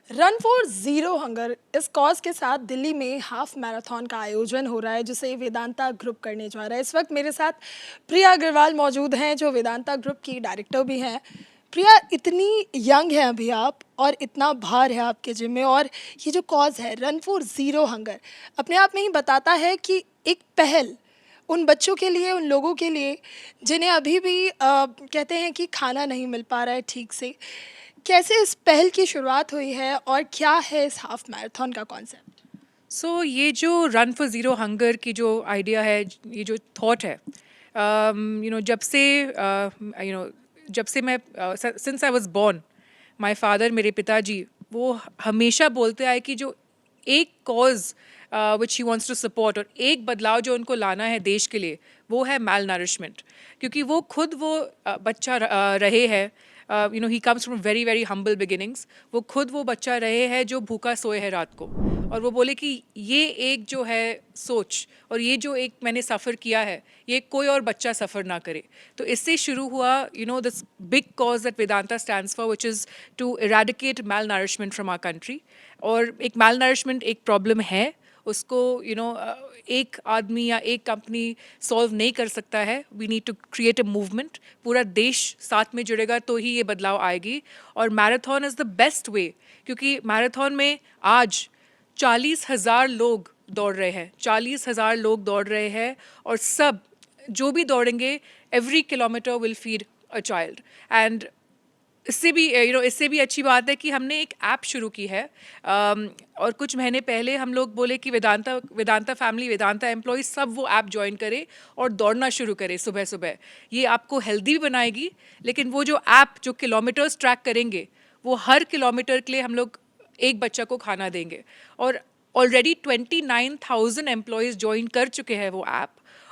Run for zero hunger इस cause के साथ दिल्ली में हाफ मैराथन का आयोजन हो रहा है जिसे वेदांता ग्रुप करने जा रहा है। इस वक्त मेरे साथ प्रिया अग्रवाल मौजूद हैं जो वेदांता ग्रुप की डायरेक्टर भी हैं। प्रिया, इतनी यंग हैं अभी आप और इतना भार है आपके जिम में, और ये जो कॉज है रन फॉर ज़ीरो हंगर अपने आप में ही बताता है कि एक पहल उन बच्चों के लिए, उन लोगों के लिए जिन्हें अभी भी कहते हैं कि खाना नहीं मिल पा रहा है ठीक से। कैसे इस पहल की शुरुआत हुई है और क्या है इस हाफ मैराथन का कॉन्सेप्ट? ये जो रन फॉर ज़ीरो हंगर की जो आइडिया है, ये जो थॉट है, जब से मैं since I was born, my father, मेरे पिताजी, वो हमेशा बोलते आए कि जो एक cause which he wants to support और एक बदलाव जो उनको लाना है देश के लिए, वो है माल नरिशमेंट। क्योंकि वो खुद वो बच्चा रहे हैं, he comes from very very humble beginnings. वो खुद वो बच्चा रहे हैं जो भूखा सोए है रात को, और वो बोले कि ये एक जो है सोच और ये जो एक मैंने सफ़र किया है, ये कोई और बच्चा सफ़र ना करे। तो इससे शुरू हुआ this big cause that Vedanta stands for, which is to eradicate malnourishment from our country. और एक माल नरिशमेंट एक प्रॉब्लम है, उसको एक आदमी या एक कंपनी सॉल्व नहीं कर सकता है। We need to create a movement, पूरा देश साथ में जुड़ेगा तो ही ये बदलाव आएगी। और marathon is the best way, क्योंकि मैराथन में आज 40,000 लोग दौड़ रहे हैं, 40,000 लोग दौड़ रहे हैं, और सब जो भी दौड़ेंगे, every kilometre will feed a child. And इससे भी अच्छी बात है कि हमने एक ऐप शुरू की है। और कुछ महीने पहले हम लोग बोले कि वेदांता फैमिली, वेदांता एम्प्लॉय सब वो ऐप ज्वाइन करे और दौड़ना शुरू करे सुबह सुबह। ये आपको हेल्दी भी बनाएगी, लेकिन वो जो ऐप जो किलोमीटर्स ट्रैक करेंगे, वो हर किलोमीटर के लिए हम लोग एक बच्चा को खाना देंगे। और ऑलरेडी 29,000 एम्प्लॉयज़ ज्वाइन कर चुके हैं वो ऐप,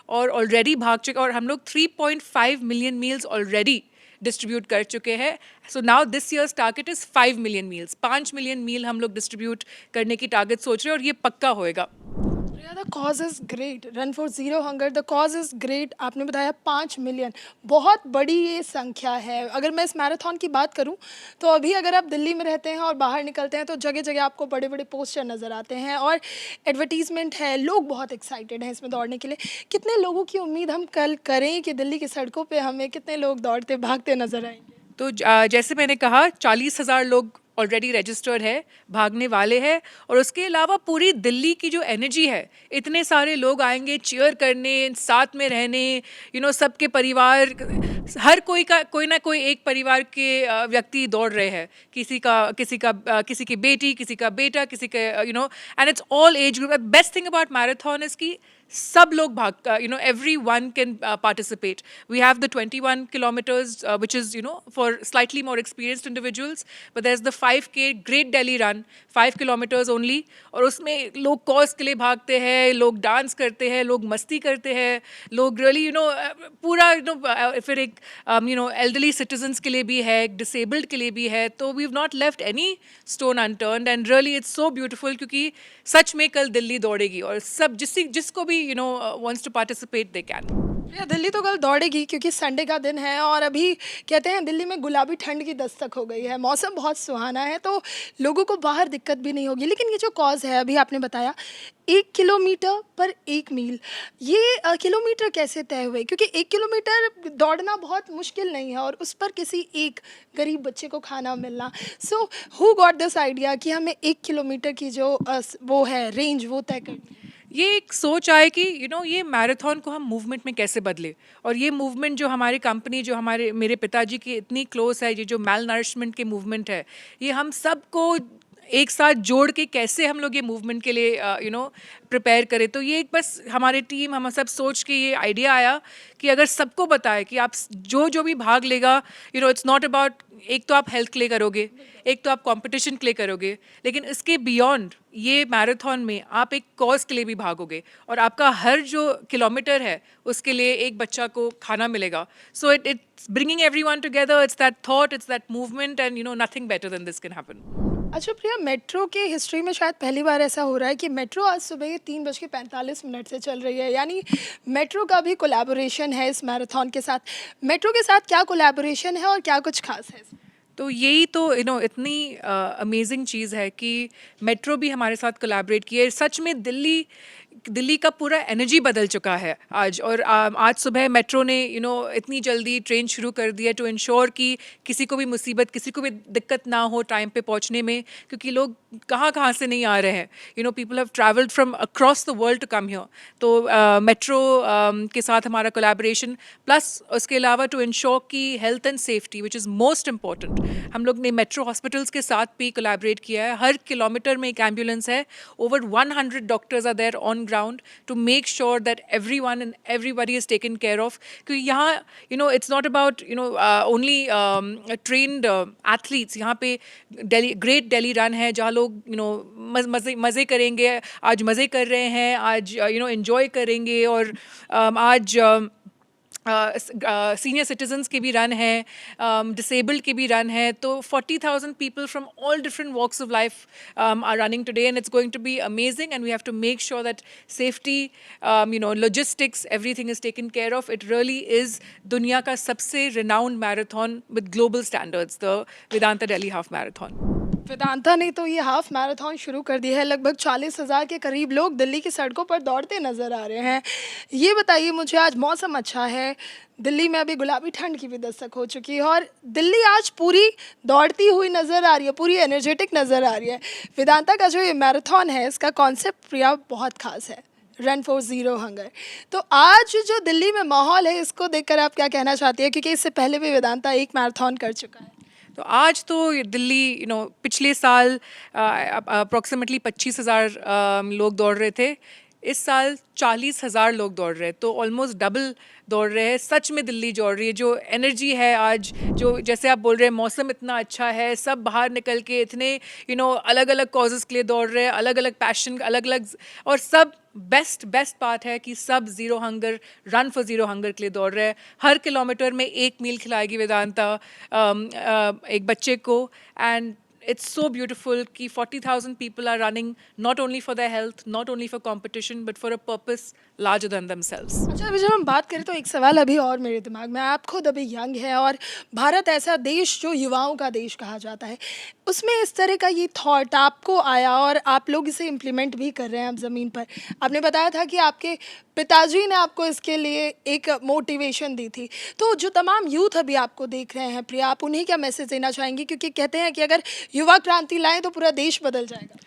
और ऑलरेडी भाग चुके, और हम लोग 3.5 मिलियन मील्स ऑलरेडी डिस्ट्रीब्यूट कर चुके हैं। So now this year's target is 5 million meals, 5 million meal हम लोग डिस्ट्रीब्यूट करने की टारगेट सोच रहे हैं, और ये पक्का होएगा। Priya, the cause is great. Run for zero hunger, the cause is great. आपने बताया 5 मिलियन, बहुत बड़ी ये संख्या है। अगर मैं इस मैराथन की बात करूं तो अभी अगर आप दिल्ली में रहते हैं और बाहर निकलते हैं तो जगह जगह आपको बड़े बड़े पोस्टर नज़र आते हैं और एडवर्टीजमेंट है। लोग बहुत एक्साइटेड हैं इसमें दौड़ने के लिए। कितने लोगों की उम्मीद हम कल करें कि दिल्ली की सड़कों पर हमें कितने लोग दौड़ते भागते नजर आएंगे? जैसे मैंने कहा, 40,000 लोग ऑलरेडी रजिस्टर्ड है, भागने वाले हैं। और उसके अलावा पूरी दिल्ली की जो एनर्जी है, इतने सारे लोग आएंगे चीयर करने, साथ में रहने, सबके परिवार, हर कोई ना कोई एक परिवार के व्यक्ति दौड़ रहे हैं। किसी की बेटी, किसी का बेटा, किसी के and it's all age group. Best thing about marathon is कि सब लोग भाग, every one can participate. We have the 21 kilometers, which is for slightly more experienced individuals, but there's the 5K Great Delhi Run, 5 kilometers only। और उसमें लोग cause के लिए भागते हैं, लोग डांस करते हैं, लोग मस्ती करते हैं, लोग रियली पूरा फिर एक एल्डरली सिटीजन्स के लिए भी है, डिसेबल्ड के लिए भी है। तो we have not left any stone unturned, and really it's so beautiful, क्योंकि सच में कल दिल्ली दौड़ेगी, और सब जिसको भी wants to participate, they can। या दिल्ली तो कल दौड़ेगी क्योंकि संडे का दिन है और अभी कहते हैं दिल्ली में गुलाबी ठंड की दस्तक हो गई है। मौसम बहुत सुहाना है तो लोगों को बाहर दिक्कत भी नहीं होगी। लेकिन ये जो कॉज है, अभी आपने बताया 1 किलोमीटर पर 1 मील, ये किलोमीटर कैसे तय हुए? क्योंकि 1 किलोमीटर दौड़ना बहुत मुश्किल नहीं है और उस पर किसी एक गरीब बच्चे को खाना मिलना। So who got this idea कि हमें 1 किलोमीटर की जो वो है रेंज, वो तय करनी है? ये एक सोच आए कि ये मैराथन को हम मूवमेंट में कैसे बदले। और ये मूवमेंट जो हमारी कंपनी, जो मेरे पिताजी की इतनी क्लोज है, ये जो मैल नरिशमेंट के मूवमेंट है, ये हम सबको एक साथ जोड़ के कैसे हम लोग ये मूवमेंट के लिए प्रिपेयर करें। तो ये एक बस हमारे टीम, हम सब सोच के ये आइडिया आया कि अगर सबको बताए कि आप जो भी भाग लेगा, इट्स नॉट अबाउट, एक तो आप हेल्थ के लिए करोगे, एक तो आप कंपटीशन के लिए करोगे, लेकिन इसके बियॉन्ड ये मैराथन में आप एक कॉज के लिए भी भागोगे, और आपका हर जो किलोमीटर है उसके लिए एक बच्चा को खाना मिलेगा। So it's bringing everyone together, it's that thought, it's that movement, and nothing better than this can happen. अच्छा प्रिया, मेट्रो के हिस्ट्री में शायद पहली बार ऐसा हो रहा है कि मेट्रो आज सुबह के 3:45 से चल रही है। यानी मेट्रो का भी कोलैबोरेशन है इस मैराथन के साथ। मेट्रो के साथ क्या कोलैबोरेशन है और क्या कुछ खास है इसमें? तो यही तो इतनी अमेजिंग चीज़ है कि मेट्रो भी हमारे साथ कोलैबोरेट किए। सच में दिल्ली का पूरा एनर्जी बदल चुका है आज। और आज सुबह मेट्रो ने इतनी जल्दी ट्रेन शुरू कर दी है टू इंश्योर कि किसी को भी मुसीबत, किसी को भी दिक्कत ना हो टाइम पे पहुंचने में, क्योंकि लोग कहाँ से नहीं आ रहे हैं। People have travelled from across the world to come here. तो मेट्रो के साथ हमारा कोलैबोरेशन, प्लस उसके अलावा टू इंश्योर की health and safety which is most important, हम लोग ने मेट्रो हॉस्पिटल्स के साथ भी कोलैबोरेट किया है। हर किलोमीटर में एक एम्बुलेंस है। Over 100 doctors are there on ground to make sure that everyone and everybody is taken care of. क्योंकि यहाँ it's not about only trained athletes. यहाँ पे great Delhi run है जहाँ लोग मज़े करेंगे। आज मज़े कर रहे हैं, आज enjoy करेंगे। और आज सीनियर सिटीजन्स के भी रन है, डिसेबल्ड के भी रन है। तो 40,000 people from all different walks of life are running today, and it's going to be amazing, and we have to make sure that safety, logistics, everything is taken care of. It really is दुनिया का सबसे renowned marathon with global standards, the Vedanta Delhi Half Marathon. Vedanta ने तो ये half marathon शुरू कर दी है। लगभग 40,000 के करीब लोग दिल्ली की सड़कों पर दौड़ते नजर आ रहे हैं। ये बताइए मुझे, आज मौसम अच्छा है, दिल्ली में अभी गुलाबी ठंड की भी दस्तक हो चुकी है और दिल्ली आज पूरी दौड़ती हुई नज़र आ रही है, पूरी एनर्जेटिक नज़र आ रही है। वेदांता का जो ये मैराथन है, इसका कॉन्सेप्ट प्रिया बहुत खास है, रन फॉर ज़ीरो हंगर। तो आज जो दिल्ली में माहौल है, इसको देखकर आप क्या कहना चाहती है, क्योंकि इससे पहले भी वेदांता एक मैराथन कर चुका है। तो आज तो दिल्ली पिछले साल अप्रॉक्सीमेटली 25,000 लोग दौड़ रहे थे। इस साल 40,000 लोग दौड़ रहे हैं, तो ऑलमोस्ट डबल दौड़ रहे हैं। सच में दिल्ली दौड़ रही है। जो एनर्जी है आज, जो जैसे आप बोल रहे हैं मौसम इतना अच्छा है, सब बाहर निकल के इतने अलग अलग कॉजेज़ के लिए दौड़ रहे हैं, अलग अलग पैशन, अलग अलग, और सब बेस्ट पार्ट है कि सब zero hunger, run for zero hunger के लिए दौड़ रहे हैं। हर किलोमीटर में 1 मील खिलाएगी वेदांता एक बच्चे को। एंड it's so beautiful कि 40,000 people are running not only for their health, not only for competition, but for a purpose larger than themselves. अच्छा, अभी जब हम बात करें तो एक सवाल अभी और मेरे दिमाग में, आप खुद अभी यंग है और भारत ऐसा देश जो युवाओं का देश कहा जाता है, उसमें इस तरह का ये थॉट आपको आया और आप लोग इसे इम्प्लीमेंट भी कर रहे हैं अब ज़मीन पर। आपने बताया था कि आपके पिताजी ने आपको इसके लिए एक मोटिवेशन दी थी। तो जो तमाम यूथ अभी आपको देख रहे हैं प्रिया, आप उन्हें क्या मैसेज देना चाहेंगी, क्योंकि कहते हैं कि अगर युवा क्रांति लाएं तो पूरा देश बदल जाएगा।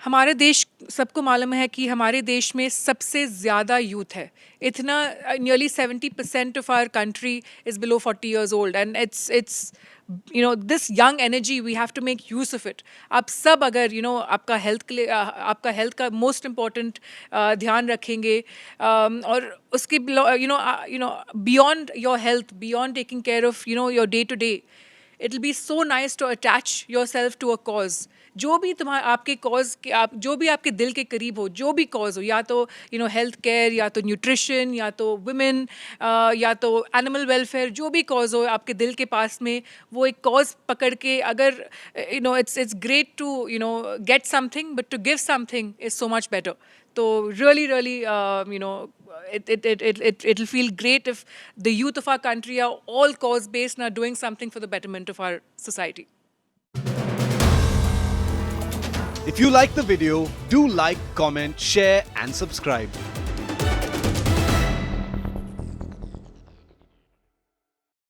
हमारे देश, सबको मालूम है कि हमारे देश में सबसे ज़्यादा यूथ है। इतना nearly 70% of our country is below 40 years old, and it's this young energy, we have to make use of it. आप सब अगर आपका हेल्थ के लिए, आपका हेल्थ का मोस्ट इम्पॉर्टेंट ध्यान रखेंगे, और उसके beyond your health, beyond taking care of your day to day, it will be so nice to attach yourself to a cause. जो भी आपके कॉज के, आप जो भी आपके दिल के करीब हो, जो भी कॉज हो, या तो हेल्थ केयर, या तो न्यूट्रिशन, या तो वुमेन, या तो एनिमल वेलफेयर, जो भी कॉज हो आपके दिल के पास में, वो एक कॉज पकड़ के, अगर it's great to get something, but to give something is so much better. तो really it'll feel great if the youth of our country are all cause based and are doing something for the betterment of our society. If you like the video, do like, comment, share and subscribe.